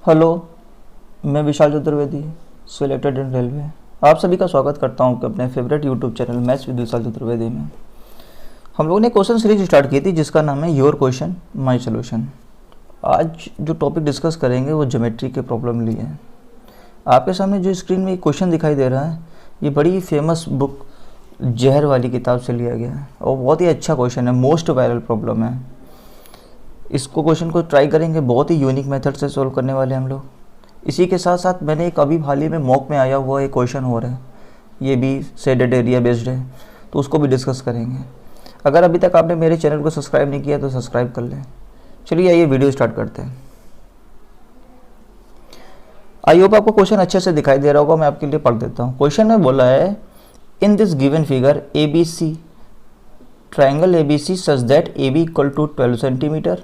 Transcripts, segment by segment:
Hello, मैं Vishal Chaturvedi, selected in railway. आप सभी का स्वागत करता हूं कि अपने favourite YouTube channel maths with Vishal Chaturvedi में हम लोगों ने क्वेश्चन सीरीज स्टार्ट की थी जिसका नाम है योर क्वेश्चन माय सॉल्यूशन। आज जो टॉपिक डिस्कस करेंगे वो ज्योमेट्री के प्रॉब्लम लिए है। आपके सामने जो स्क्रीन में क्वेश्चन दिखाई दे रहा है ये बड़ी फेमस बुक जहर वाली किताब से लिया गया है और बहुत ही अच्छा क्वेश्चन है, मोस्ट वायरल प्रॉब्लम है। इसको क्वेश्चन को ट्राई करेंगे, बहुत ही यूनिक मेथड से सॉल्व करने वाले हम लोग। इसी के साथ साथ मैंने एक अभी हाल ही में मॉक में आया हुआ एक क्वेश्चन हो रहा है, ये भी शेडेड एरिया बेस्ड है, तो उसको भी डिस्कस करेंगे। अगर अभी तक आपने मेरे चैनल को सब्सक्राइब नहीं किया तो सब्सक्राइब कर लें। चलिए आइए वीडियो स्टार्ट करते हैं। आई होप आपको क्वेश्चन अच्छे से दिखाई दे रहा होगा, मैं आपके लिए पढ़ देता हूँ। क्वेश्चन में बोला है in this given figure ABC triangle ABC such that AB equal to 12 centimeter,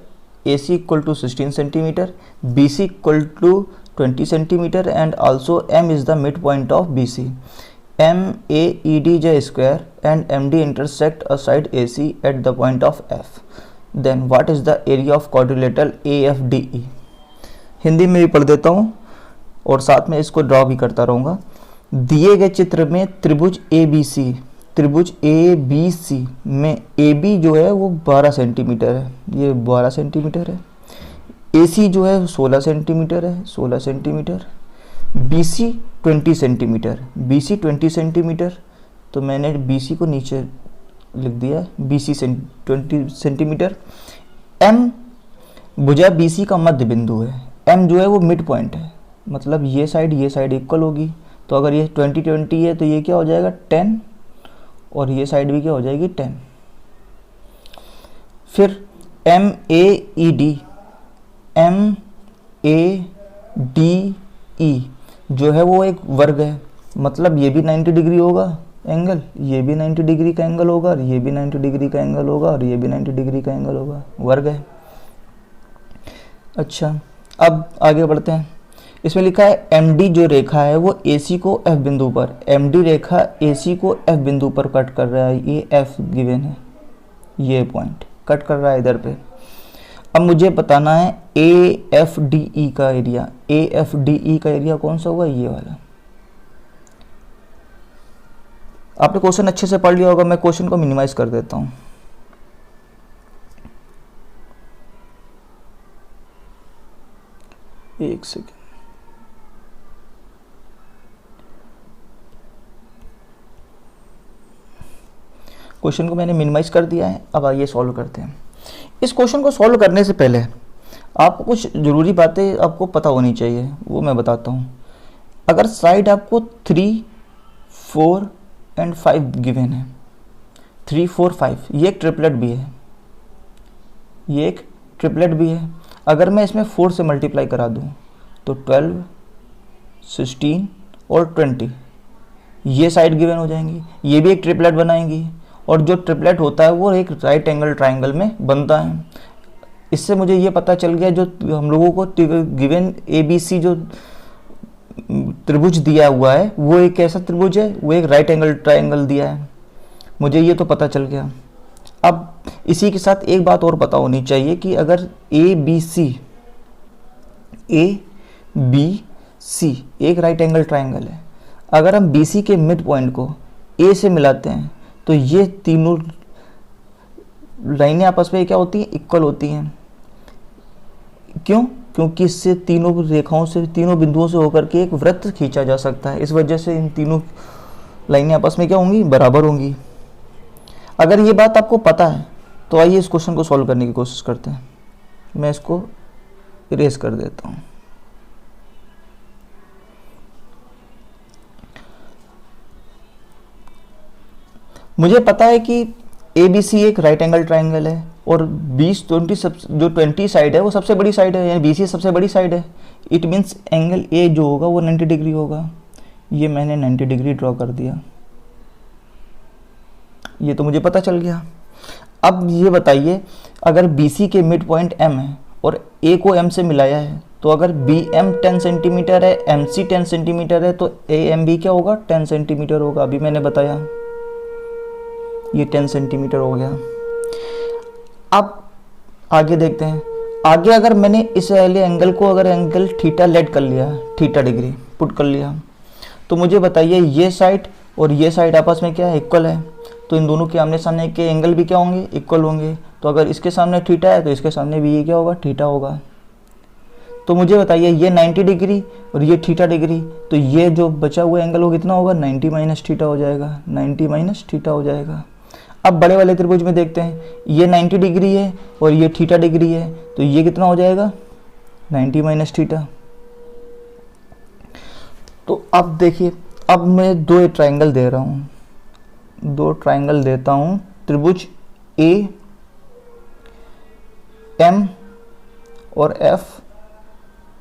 AC equal to 16 centimeter, BC equal to 20 centimeter and also M is the midpoint of BC. MAED is a square and MD intersect a side AC at the point of F. Then what is the area of quadrilateral AFDE? Hindi में भी पढ़ देता हूँ और साथ में इसको draw भी करता रहूँगा। दिए गए चित्र में त्रिभुज ABC में AB जो है वो 12 सेंटीमीटर है, ये 12 सेंटीमीटर है। AC जो है 16 सेंटीमीटर है, 16 centimetre. BC 20 centimetre, BC 20 centimetre, तो मैंने BC को नीचे लिख दिया, BC 20 सेंटीमीटर। M भुजा BC का मध्य बिंदु है, M जो है वो मिड पॉइंट है, मतलब ये साइड इक्वल होगी। तो अगर ये 20 है तो ये क्या हो जाएगा 10 और ये साइड भी क्या हो जाएगी 10। फिर MAED जो है वो एक वर्ग है, मतलब ये भी 90 डिग्री होगा एंगल, ये भी 90 डिग्री का एंगल होगा और ये भी 90 डिग्री का एंगल होगा और ये भी 90 डिग्री का एंगल होगा, वर्ग है। अच्छा, अब आगे बढ़ते हैं। इसमें लिखा है MD जो रेखा है वो AC को F बिंदु पर, MD रेखा AC को F बिंदु पर कट कर रहा है, ये F गिवन है, ये पॉइंट कट कर रहा है इधर पे। अब मुझे बताना है AFDE का एरिया। AFDE का एरिया कौन सा होगा, ये वाला। आपने क्वेश्चन अच्छे से पढ़ लिया होगा, मैं क्वेश्चन को मिनिमाइज कर देता हूँ। एक सेकेंड, क्वेश्चन को मैंने मिनिमाइज कर दिया है। अब आइए सॉल्व करते हैं। इस क्वेश्चन को सॉल्व करने से पहले आपको कुछ ज़रूरी बातें आपको पता होनी चाहिए, वो मैं बताता हूँ। अगर साइड आपको 3, 4 एंड 5 गिवन है, 3, 4, 5, ये एक ट्रिपलेट भी है, ये एक ट्रिपलेट भी है। अगर मैं इसमें 4 से मल्टीप्लाई करा दूँ तो 12, 16 और 20 ये साइड गिवन हो जाएंगी, ये भी एक ट्रिपलेट बनाएंगी। और जो ट्रिपलेट होता है वो एक राइट एंगल ट्राइंगल में बनता है। इससे मुझे ये पता चल गया जो हम लोगों को गिवन ABC जो त्रिभुज दिया हुआ है वो एक कैसा त्रिभुज है, वो एक राइट एंगल ट्राइंगल दिया है, मुझे ये तो पता चल गया। अब इसी के साथ एक बात और पता होनी चाहिए कि अगर ABC एक राइट एंगल ट्राइंगल है, अगर हम BC के मिड पॉइंट को A से मिलाते हैं तो ये तीनों लाइनें आपस में क्या होती हैं, इक्वल होती हैं। क्यों? क्योंकि इससे तीनों रेखाओं से, तीनों बिंदुओं से होकर के एक वृत्त खींचा जा सकता है। इस वजह से इन तीनों लाइनें आपस में क्या होंगी, बराबर होंगी। अगर ये बात आपको पता है तो आइए इस क्वेश्चन को सॉल्व करने की कोशिश करते हैं। मैं इसको इरेज कर देता हूँ। मुझे पता है कि ABC एक राइट एंगल ट्राइंगल है और 20 साइड है वो सबसे बड़ी साइड है, यानी BC सबसे बड़ी साइड है। इट मीन्स एंगल A जो होगा वो 90 डिग्री होगा। ये मैंने 90 डिग्री ड्रॉ कर दिया, ये तो मुझे पता चल गया। अब ये बताइए, अगर BC के मिड पॉइंट M है और A को M से मिलाया है, तो अगर BM 10 सेंटीमीटर है, MC 10 सेंटीमीटर है, तो AMB क्या होगा, 10 सेंटीमीटर होगा। अभी मैंने बताया, ये 10 सेंटीमीटर हो गया। अब आगे देखते हैं, आगे अगर मैंने इस वाले एंगल को अगर एंगल थीटा लेट कर लिया, थीटा डिग्री पुट कर लिया, तो मुझे बताइए ये साइड और ये साइड आपस में क्या है, इक्वल है। तो इन दोनों के आमने सामने के एंगल भी क्या होंगे, इक्वल होंगे। तो अगर इसके सामने थीटा है तो इसके सामने भी ये क्या होगा, थीटा होगा। तो मुझे बताइए ये 90 डिग्री और ये थीटा डिग्री, तो ये जो बचा हुआ एंगल वो कितना होगा, 90 माइनस थीटा हो जाएगा, 90 माइनस थीटा हो जाएगा। अब बड़े वाले त्रिभुज में देखते हैं, ये 90 डिग्री है और ये थीटा डिग्री है, तो ये कितना हो जाएगा, 90 माइनस थीटा। तो अब देखिए, अब मैं दो ट्राइंगल दे रहा हूँ, दो ट्राइंगल देता हूँ, त्रिभुज ए एम और एफ,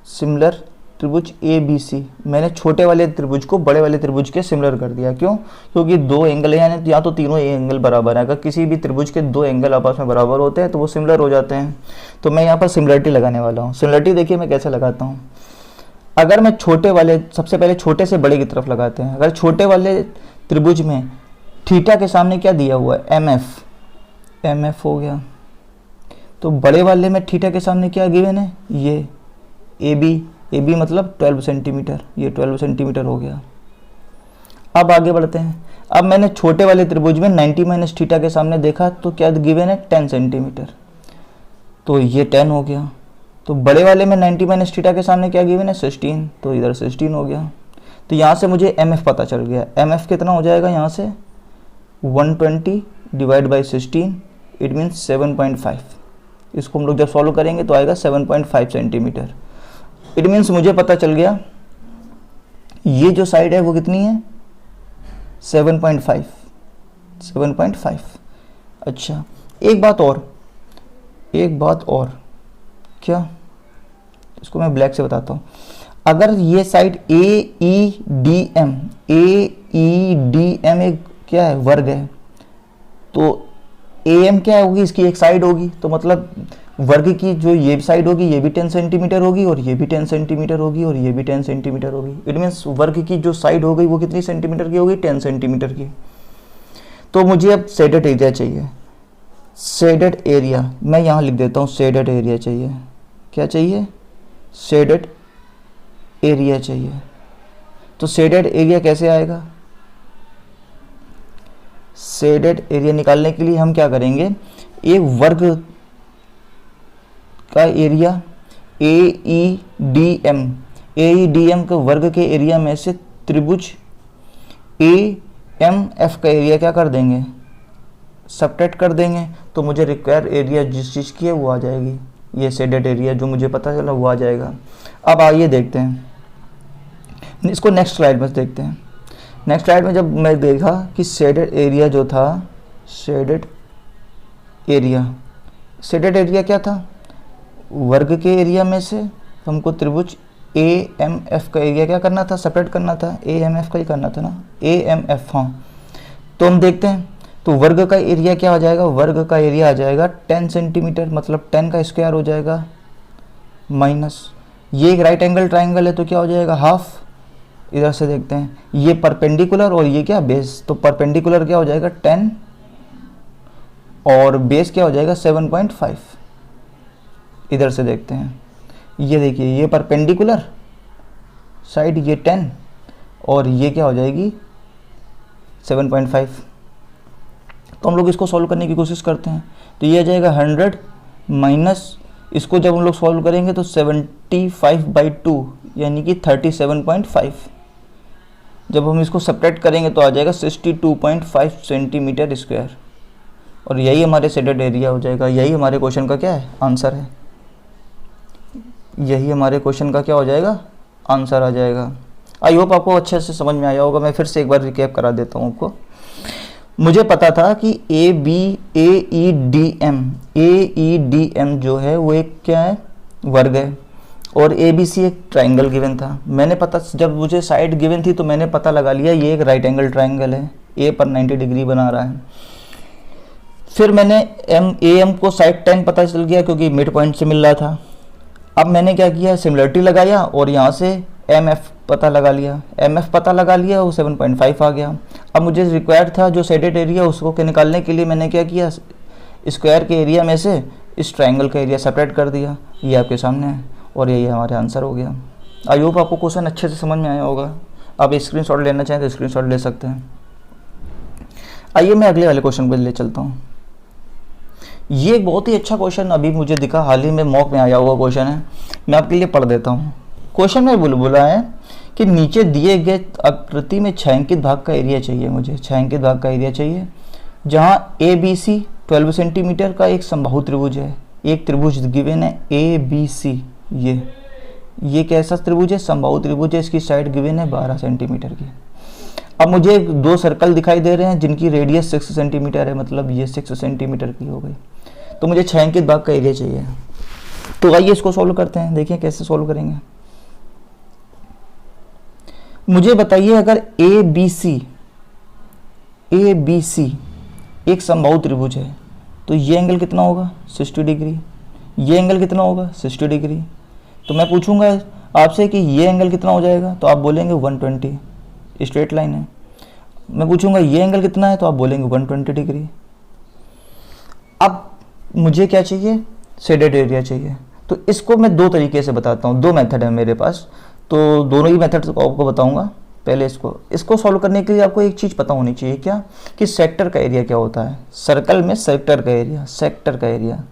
सिमिलर त्रिभुज ए बी सी। मैंने छोटे वाले त्रिभुज को बड़े वाले त्रिभुज के सिमिलर कर दिया, क्यों, क्योंकि दो एंगल है, यानी या तो तीनों एंगल बराबर है। अगर किसी भी त्रिभुज के दो एंगल आपस में बराबर होते हैं तो वो सिमिलर हो जाते हैं। तो मैं यहाँ पर सिमिलरिटी लगाने वाला हूँ। सिमिलरिटी देखिए मैं कैसे लगाता हूँ। अगर मैं छोटे वाले, सबसे पहले छोटे से बड़े की तरफ लगाते हैं। अगर छोटे वाले त्रिभुज में थीटा के सामने क्या दिया हुआ है, एम एफ, एम एफ हो गया। तो बड़े वाले में थीटा के सामने क्या गिवन है, ये ए बी मतलब 12 सेंटीमीटर, ये 12 सेंटीमीटर हो गया। अब आगे बढ़ते हैं। अब मैंने छोटे वाले त्रिभुज में 90 माइनस थीटा के सामने देखा तो क्या गिवन है, 10 सेंटीमीटर, तो ये 10 हो गया। तो बड़े वाले में 90 माइनस थीटा के सामने क्या गिवन है, 16, तो इधर 16 हो गया। तो यहाँ से मुझे एम एफ पता चल गया। एम एफ कितना हो जाएगा, यहाँ से 120 डिवाइड बाई 16, इट मीन्स 7.5। इसको हम लोग जब सॉल्व करेंगे तो आएगा 7.5 सेंटीमीटर। इट मीन्स मुझे पता चल गया ये जो साइड है वो कितनी है, 7.5, 7.5। अच्छा, एक बात और, क्या, इसको मैं ब्लैक से बताता हूँ। अगर ये साइड ए ई डी एम एक क्या है, वर्ग है, तो ए एम क्या होगी, इसकी एक साइड होगी। तो मतलब वर्ग की जो ये साइड होगी ये भी 10 सेंटीमीटर होगी और ये भी 10 सेंटीमीटर होगी और ये भी 10 सेंटीमीटर होगी। इट मीन्स वर्ग की जो साइड हो गई वो कितनी सेंटीमीटर की होगी, 10 सेंटीमीटर की। तो मुझे अब शेडेड एरिया चाहिए। शेडेड एरिया मैं यहाँ लिख देता हूँ, शेडेड एरिया चाहिए। क्या चाहिए, शेडेड एरिया चाहिए। तो शेडेड एरिया कैसे आएगा, शेडेड एरिया निकालने के लिए हम क्या करेंगे, एक वर्ग का area A E D M के वर्ग के एरिया में से त्रिभुज ए एम एफ का एरिया क्या कर देंगे, सबट्रैक्ट कर देंगे। तो मुझे रिक्वायर एरिया जिस चीज़ की है वो आ जाएगी, ये शेडेड एरिया जो मुझे पता चला वो आ जाएगा। अब आइए देखते हैं इसको, नेक्स्ट स्लाइड में देखते हैं। नेक्स्ट स्लाइड में जब मैं देखा कि शेडेड एरिया जो था, शेडेड एरिया क्या था, वर्ग के एरिया में से हमको त्रिभुज ए एम एफ का एरिया क्या करना था, सेपरेट करना था, ए एम एफ का ही करना था ना, ए एम एफ। हाँ, तो हम देखते हैं। तो वर्ग का एरिया क्या हो जाएगा, वर्ग का एरिया आ जाएगा 10 सेंटीमीटर, मतलब 10 का स्क्वायर हो जाएगा, माइनस ये एक राइट एंगल ट्राइंगल है तो क्या हो जाएगा, हाफ। इधर से देखते हैं, ये परपेंडिकुलर और ये क्या, बेस। तो परपेंडिकुलर क्या हो जाएगा 10 और बेस क्या हो जाएगा 7.5। इधर से देखते हैं, ये देखिए, ये परपेंडिकुलर साइड ये 10 और ये क्या हो जाएगी 7.5। तो हम लोग इसको सॉल्व करने की कोशिश करते हैं। तो ये आ जाएगा 100 माइनस, इसको जब हम लोग सॉल्व करेंगे तो 75/2 यानी कि 37.5। जब हम इसको सब्ट्रैक्ट करेंगे तो आ जाएगा 62.5 सेंटीमीटर स्क्वायर। और यही हमारे शेडेड एरिया हो जाएगा। यही हमारे क्वेश्चन का क्या है, आंसर है। यही हमारे क्वेश्चन का क्या हो जाएगा, आंसर आ जाएगा। आई होप आपको अच्छे से समझ में आया होगा। मैं फिर से एक बार रिकैप करा देता हूँ आपको। मुझे पता था कि ए ई डी एम जो है वो एक क्या है, वर्ग है, और ए बी सी एक ट्राइंगल गिवन था। मैंने पता, जब मुझे साइड गिवन थी तो मैंने पता लगा लिया ये एक राइट एंगल ट्राइंगल है, ए पर 90 डिग्री बना रहा है। फिर मैंने ए एम को साइड 10 पता चल गया क्योंकि मिड पॉइंट से मिल रहा था। अब मैंने क्या किया, सिमिलरिटी लगाया और यहाँ से एम एफ पता लगा लिया। एम एफ पता लगा लिया, वो 7.5 आ गया। अब मुझे रिक्वायर्ड था जो शेडेड एरिया उसको के निकालने के लिए मैंने क्या किया, स्क्वायर के एरिया में से इस ट्रायंगल का एरिया सेपरेट कर दिया, ये आपके सामने है और यही हमारे आंसर हो गया। आई होप आपको क्वेश्चन अच्छे से समझ में आया होगा। आप स्क्रीनशॉट लेना चाहें तो स्क्रीनशॉट ले सकते हैं। आइए मैं अगले वाले क्वेश्चन पर ले चलता हूँ। ये एक बहुत ही अच्छा क्वेश्चन अभी मुझे दिखा, हाल ही में मॉक में आया हुआ क्वेश्चन है, मैं आपके लिए पढ़ देता हूँ। क्वेश्चन में बोला है कि नीचे दिए गए आकृति में छायांकित भाग का एरिया चाहिए, मुझे छायांकित भाग का एरिया चाहिए, जहाँ ए बी सी 12 सेंटीमीटर का एक समबाहु त्रिभुज है। एक त्रिभुज गिवन है ए बी सी, ये कैसा त्रिभुज है? समबाहु त्रिभुज है। इसकी साइड गिवन है 12 सेंटीमीटर की। अब मुझे दो सर्कल दिखाई दे रहे हैं जिनकी रेडियस 6 सेंटीमीटर है, मतलब ये 6 सेंटीमीटर की हो गई। तो मुझे छायांकित भाग का एरिया चाहिए। तो आइए इसको सॉल्व करते हैं, देखिए कैसे सॉल्व करेंगे। मुझे बताइए अगर ए बी सी एक समबाहु त्रिभुज है तो ये एंगल कितना होगा? 60 डिग्री। ये एंगल कितना होगा? 60 डिग्री। तो मैं पूछूंगा आपसे कि ये एंगल कितना हो जाएगा, तो आप बोलेंगे 120, स्ट्रेट लाइन है। मैं पूछूंगा ये एंगल कितना है, तो आप बोलेंगे 120 डिग्री। अब मुझे क्या चाहिए? शेडेड एरिया चाहिए। तो इसको मैं दो तरीके से बताता हूँ, दो मेथड है मेरे पास, तो दोनों ही मेथड आपको बताऊंगा। पहले इसको सॉल्व करने के लिए आपको एक चीज़ पता होनी चाहिए, क्या? कि सेक्टर का एरिया क्या होता है। सर्कल में सेक्टर का एरिया,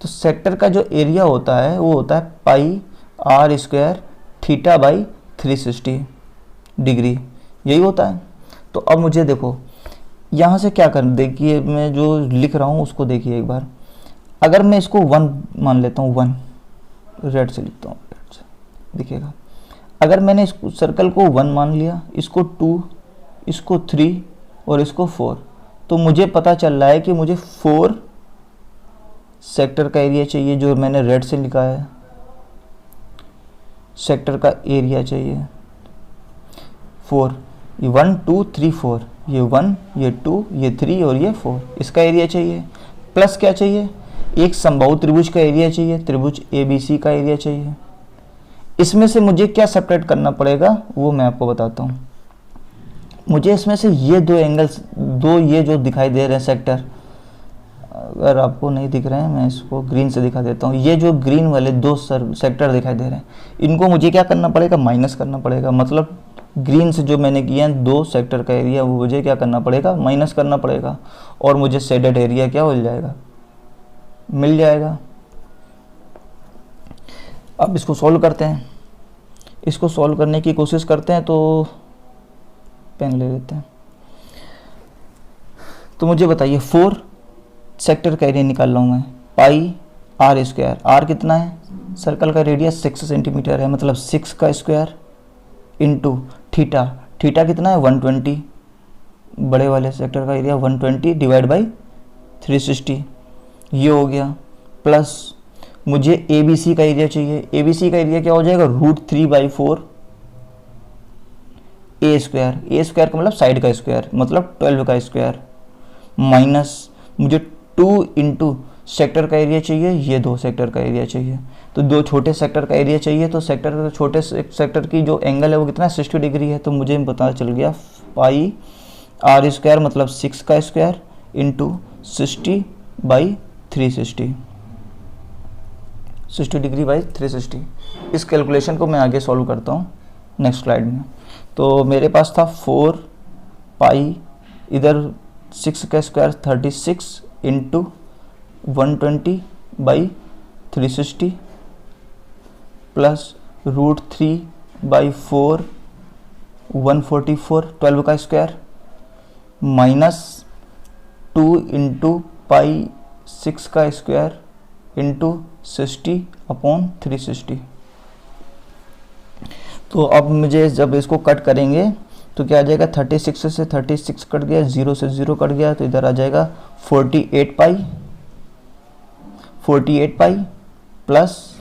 तो सेक्टर का जो एरिया होता है वो होता है pi R square theta by 360 degree, यही होता है। तो अब मुझे देखो यहाँ से क्या करना, देखिए मैं जो लिख रहा हूँ उसको देखिए एक बार। अगर मैं इसको 1 मान लेता हूँ, 1 रेड से लिखता हूँ, रेड से दिखेगा। अगर मैंने इस सर्कल को 1 मान लिया, इसको 2, इसको 3 और इसको 4, तो मुझे पता चल रहा है कि मुझे 4 सेक्टर का एरिया चाहिए, जो मैंने रेड से लिखा है। सेक्टर का एरिया चाहिए 4, ये 1 2 3 4, ये 1 ये 2 ये 3 और ये 4, इसका एरिया चाहिए। प्लस क्या चाहिए? एक समबाहु त्रिभुज का एरिया चाहिए, त्रिभुज ABC का एरिया चाहिए। इसमें से मुझे क्या सेपरेट करना पड़ेगा वो मैं आपको बताता हूँ। मुझे इसमें से ये दो एंगल्स, दो ये जो दिखाई दे रहे हैं सेक्टर, अगर आपको नहीं दिख रहे हैं मैं इसको ग्रीन से दिखा देता हूँ। ये जो ग्रीन वाले दो सेक्टर दिखाई दे रहे हैं, इनको मुझे क्या करना पड़ेगा? माइनस करना पड़ेगा। मतलब ग्रीन से जो मैंने किया है 2 सेक्टर का एरिया, वो मुझे क्या करना पड़ेगा? माइनस करना पड़ेगा, और मुझे शेडेड एरिया क्या हो जाएगा? मिल जाएगा। अब इसको सॉल्व करते हैं, इसको सॉल्व करने की कोशिश करते हैं। तो पेन ले लेते हैं। तो मुझे बताइए 4 सेक्टर का एरिया निकाल रहा हूँ मैं, पाई आर स्क्वायर। आर कितना है? सर्कल का रेडियस 6 सेंटीमीटर है, मतलब 6 का स्क्वायर इंटू थीटा। थीटा कितना है? 120। बड़े वाले सेक्टर का एरिया 120 डिवाइड बाई 360, ये हो गया। प्लस मुझे ABC का एरिया चाहिए। ABC का एरिया क्या हो जाएगा? √3/4 ए स्क्वायर। ए स्क्वायर का मतलब साइड का स्क्वायर, मतलब 12 का स्क्वायर। माइनस मुझे 2 इंटू सेक्टर का एरिया चाहिए, ये 2 सेक्टर का एरिया चाहिए, तो 2 छोटे सेक्टर का एरिया चाहिए। तो सेक्टर छोटे सेक्टर की जो एंगल है वो कितना? 60 डिग्री है। तो मुझे पता चल गया पाई आर स्क्वायर मतलब 6 का स्क्वायर इंटू 60/360, 60 डिग्री बाई 360। इस कैलकुलेशन को मैं आगे सॉल्व करता हूँ नेक्स्ट स्लाइड में। तो मेरे पास था 4 पाई, इधर 6 का स्क्वायर 36 इंटू 120/360 प्लस √3/4 144 12 का स्क्वायर माइनस 2 इंटू पाई 6 का स्क्वायर इंटू 60/360। तो अब मुझे जब इसको कट करेंगे तो क्या आ जाएगा? 36 से 36 कट गया, 0 से 0 कट गया, तो इधर आ जाएगा 48 पाई प्लस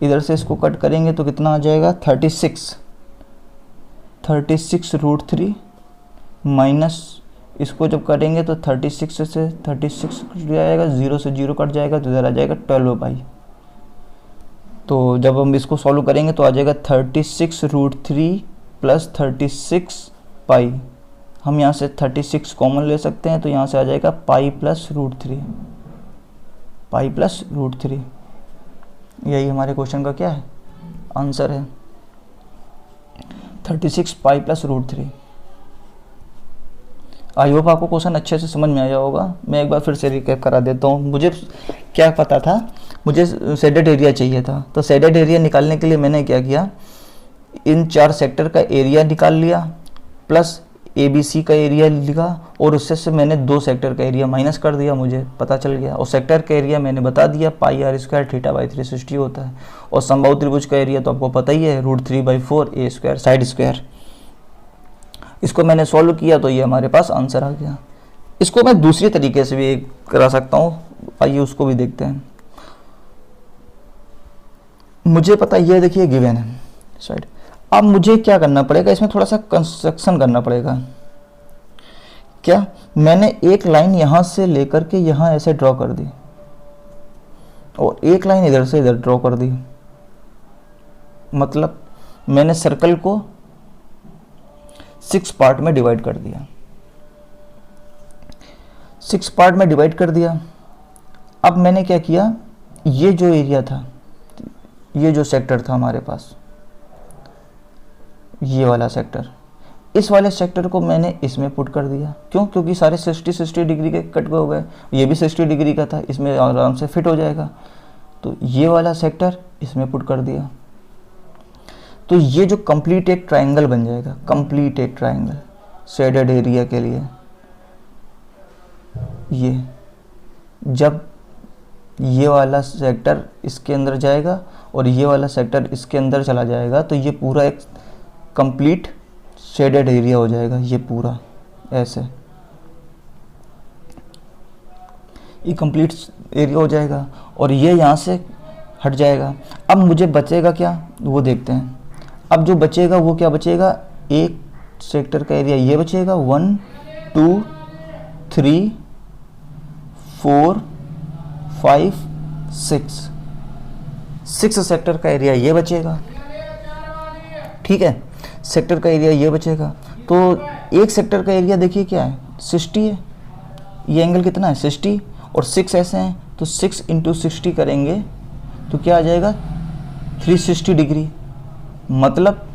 इधर से इसको कट करेंगे तो कितना आ जाएगा? 36 √3 माइनस इसको जब करेंगे तो 36 से 36 कट जाएगा, 0 से 0 कट जाएगा, तो इधर आ जाएगा 12 पाई। तो जब हम इसको सॉल्व करेंगे तो आ जाएगा 36 √3 प्लस 36 पाई हम यहाँ से 36 कॉमन ले सकते हैं, तो यहाँ से आ जाएगा pi plus root three, pi plus root three. यही हमारे क्वेश्चन का क्या है, आंसर है 36 pi plus root three. I hope आपको क्वेश्चन अच्छे से समझ में आया होगा। मैं एक बार फिर से रिकैप करा देता हूँ। मुझे क्या पता था, मुझे शेडेड एरिया चाहिए था, तो शेडेड एरिया निकालने के लिए मैंने क्या किया, इन 4 सेक्टर का एरिया निकाल लिया प्लस ABC का एरिया लिखा, और उससे से मैंने 2 सेक्टर का एरिया माइनस कर दिया, मुझे पता चल गया। और सेक्टर का एरिया मैंने बता दिया, पाई आर स्क्वायर थीटा बाई 360 होता है। और समबाहु त्रिभुज का एरिया तो आपको पता ही है, √3/4 a स्क्वायर साइड स्क्वायर। इसको मैंने सॉल्व किया तो ये हमारे पास आंसर आ गया। इसको मैं दूसरी तरीके से भी करा सकता हूँ, आइए उसको भी देखते हैं। मुझे पता ये देखिए गिवन है साइड, अब मुझे क्या करना पड़ेगा, इसमें थोड़ा सा कंस्ट्रक्शन करना पड़ेगा। क्या, मैंने एक लाइन यहाँ से लेकर के यहाँ ऐसे ड्रॉ कर दी और एक लाइन इधर से इधर ड्रॉ कर दी, मतलब मैंने सर्कल को 6 पार्ट में डिवाइड कर दिया। 6 पार्ट में डिवाइड कर दिया। अब मैंने क्या किया, ये जो एरिया था, ये जो सेक्टर था हमारे पास, ये वाला सेक्टर, इस वाले सेक्टर को मैंने इसमें पुट कर दिया। क्यों? क्योंकि सारे 60 डिग्री के कट हो गए, ये भी 60 डिग्री का था, इसमें आराम से फिट हो जाएगा। तो ये वाला सेक्टर इसमें पुट कर दिया, तो ये जो कंप्लीट एक ट्रायंगल बन जाएगा, कंप्लीट एक ट्रायंगल शेडेड एरिया के लिए। ये जब ये वाला सेक्टर इसके अंदर जाएगा और ये वाला सेक्टर इसके अंदर चला जाएगा, तो ये पूरा एक कंप्लीट शेडेड एरिया हो जाएगा। ये पूरा ऐसे ये कंप्लीट एरिया हो जाएगा और ये यहाँ से हट जाएगा। अब मुझे बचेगा क्या, वो देखते हैं। अब जो बचेगा वो क्या बचेगा, एक सेक्टर का एरिया ये बचेगा, 1 2 3 4 5 6 सेक्टर का एरिया ये बचेगा। ठीक है, सेक्टर का एरिया ये बचेगा। तो एक सेक्टर का एरिया देखिए क्या है, 60 है। ये एंगल कितना है, 60, और 6 ऐसे हैं, तो 6 × 60 करेंगे तो क्या आ जाएगा, 360 डिग्री। मतलब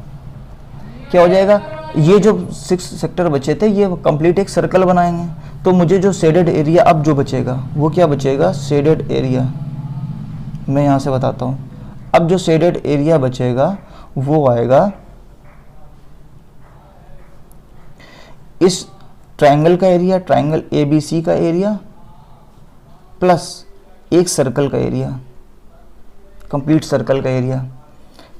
क्या हो जाएगा, ये जो 6 सेक्टर बचे थे ये कंप्लीट एक सर्कल बनाएंगे। तो मुझे जो शेडेड एरिया अब जो बचेगा वो क्या बचेगा, शेडेड एरिया। मैं यहाँ से बताता हूँ। अब जो शेडेड एरिया बचेगा वो आएगा इस ट्रायंगल का एरिया, ट्रायंगल ABC का एरिया प्लस एक सर्कल का एरिया, कंप्लीट सर्कल का एरिया।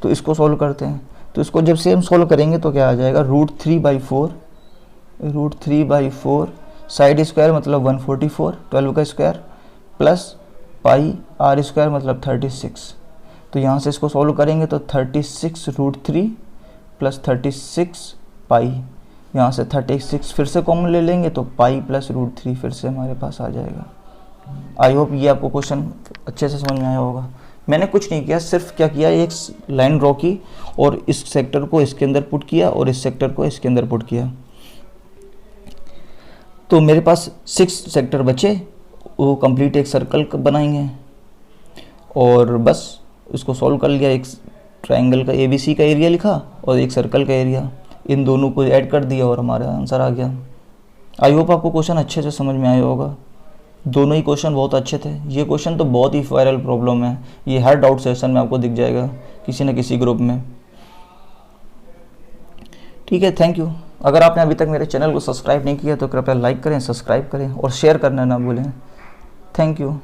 तो इसको सॉल्व करते हैं। तो इसको जब से हम सॉल्व करेंगे तो क्या आ जाएगा, √3/4 साइड स्क्वायर मतलब 144, 12 का square plus pi R square मतलब 36। तो यहाँ से इसको सॉल्व करेंगे तो 36 √3 प्लस 36 पाई, यहाँ से 36 फिर से कॉमन ले लेंगे तो पाई प्लस √3 फिर से हमारे पास आ जाएगा। आई होप ये आपको क्वेश्चन अच्छे से समझ में आया होगा। मैंने कुछ नहीं किया, सिर्फ क्या किया, एक लाइन ड्रॉ की और इस सेक्टर को इसके अंदर पुट किया और इस सेक्टर को इसके अंदर पुट किया। तो मेरे पास 6 सेक्टर बचे, वो कंप्लीट एक सर्कल बनाएंगे और बस इसको सॉल्व कर लिया। एक ट्रायंगल का ABC का एरिया लिखा और एक सर्कल का एरिया, इन दोनों को ऐड कर दिया और हमारा आंसर आ गया। आई होप आपको क्वेश्चन अच्छे से समझ में आया होगा। दोनों ही क्वेश्चन बहुत अच्छे थे। ये क्वेश्चन तो बहुत ही वायरल प्रॉब्लम है, ये हर डाउट सेशन में आपको दिख जाएगा किसी न किसी ग्रुप में। ठीक है, थैंक यू। अगर आपने अभी तक मेरे चैनल को सब्सक्राइब नहीं किया तो कृपया लाइक करें, सब्सक्राइब करें और शेयर करना ना भूलें। Thank you.